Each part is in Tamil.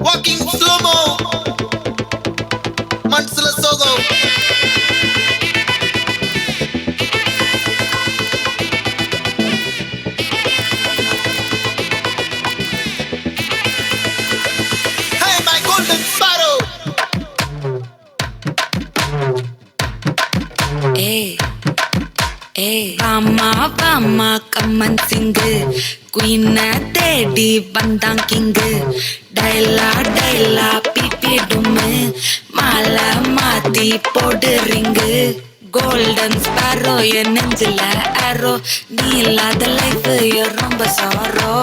Walking slow-mo, Mansula Sogo. Hey, my golden sparrow. Hey, hey, Vama, come and sing. Queen தேடி வந்தான் கிங்கு. டைலா பிபிடுமே மாலை மாத்தி போடு ரிங்கு. கோல்டன் ஸ்பாரோ என் நெஞ்சில ஆரோ. நீ இல்லாத லைஃப் ரொம்ப சாரோ.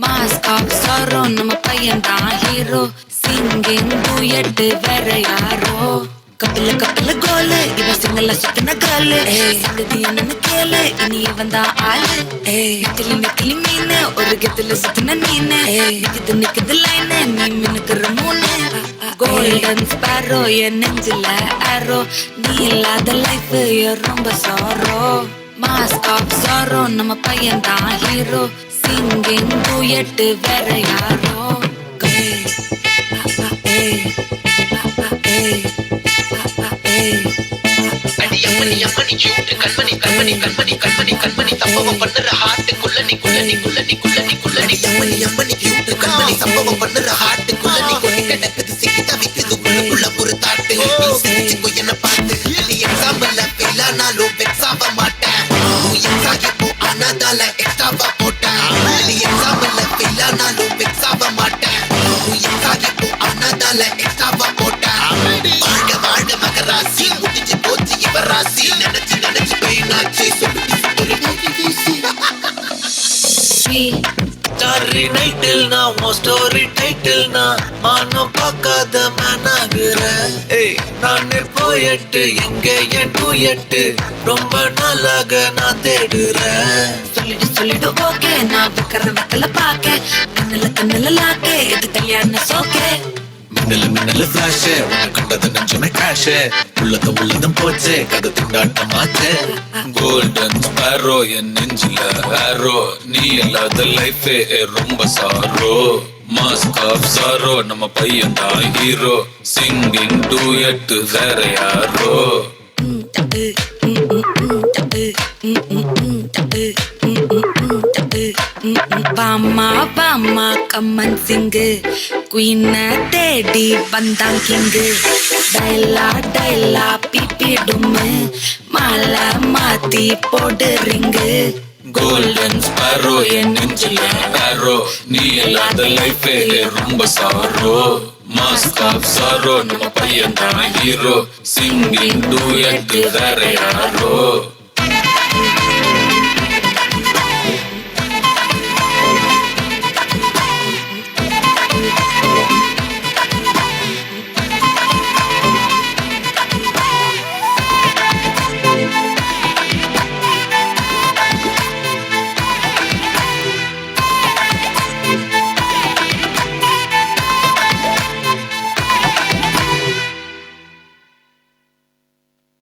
மாஸ்க் ஆஃப் சாரோ நம்ம பையன் தான் ஹீரோ. சிங்கிங் டூயட் வேற யாரோ. கப்பில கோலு இவ சிங்கல்ல சுத்தின காலு. சங்கதி என்னன்னு கேளு இனி இவன் தான் ஆளு. நெக்கிலி மீனு ஒரு கெத்துல சுத்தின நீனு. நிக்குது லைனு நீ மினுக்குற மூணு. கோல்டன் ஸ்பாரோ என் நெஞ்சில ஆரோ. நீ இல்லாத லைஃப் ரொம்ப சாரோ. மாஸ்க் ஆஃப் சாரோ நம்ம பையன் தான் ஹீரோ. சிங்கிங் டூயட் வேற யாரோ. அம்மணி கியூட் கண்மணி சம்பவம் பண்ணுற ஹார்ட்டுக்குள்ள நீ அம்மணி கியூட் கண்மணி சம்பவம் பண்ணுற ஹார்ட்டுக்குள்ள நீ கொட்டி கிடக்குது சிக்கி தவிக்குது உள்ளுக்குள்ள ஒரு தாட்டு. சிரிச்சுக்கோ என்ன பார்த்து நீ எக்ஸாம்பிள் ஃபெயில் ஆனாலும் வெக்ஸ் ஆக மாட்டேன். எக்ஸாம் இப்போ ஆனதால எக்ஸ்ட்ராவா போட்டேன். நீ எக்ஸாம்பிள் ஃபெயில் ஆனாலும் வெக்ஸ் ஆக மாட்டேன். எக்ஸாம் இப்போ ஆனதால எக்ஸ்ட்ராவா போட்டேன். வாழ்க மகராசி முடிஞ்சு போச்சு இவ ராசி. நினைச்சு பெயினாச்சு ஸ்டாரி நைட்டில் நான் உன் ஸ்டோரி டைட்டில் நான் மானம் பார்க்காத மேன் ஆகுறேன். நானே போயட்டு எங்க என் டூயட்டு ரொம்ப நாளாக நான் தேடுறேன். சொல்லிடு ஓகே நான் வைக்கல பாக்க. கண்ணுல லாக்கே இது கல்யாண சோக்கே. மின்னல ஃபிளாஷ் உனக்கு கண்டது நெஞ்சமே கிராஷ். உள்ளதும் போச்சே கதை திண்டாட்டமாச்சே. கோல்டன் ஸ்பாரோ என் நெஞ்சில ஆரோ. நீ இல்லாத லைஃபே ரொம்ப சாரோ. மாஸ்க் ஆஃப் சாரோ நம்ம பையன் தான் ஹீரோ. சிங்கிங் டூயட் வேற யாரோ. வாமா கம்மன் சிங்கு. குயின தேடி வந்தான் கிங்கு. டைலா பிபிடுமே மாலை மாத்தி போடு ரிங்கு. கோல்டன் ஸ்பாரோ என் நெஞ்சில ஆரோ. நீ இல்லாத லைஃபே ரொம்ப சாரோ. மாஸ்க் ஆஃப் சாரோ நம்ம பையன் தான் ஹீரோ. சிங்கிங் டூயட் வேற யாரோ.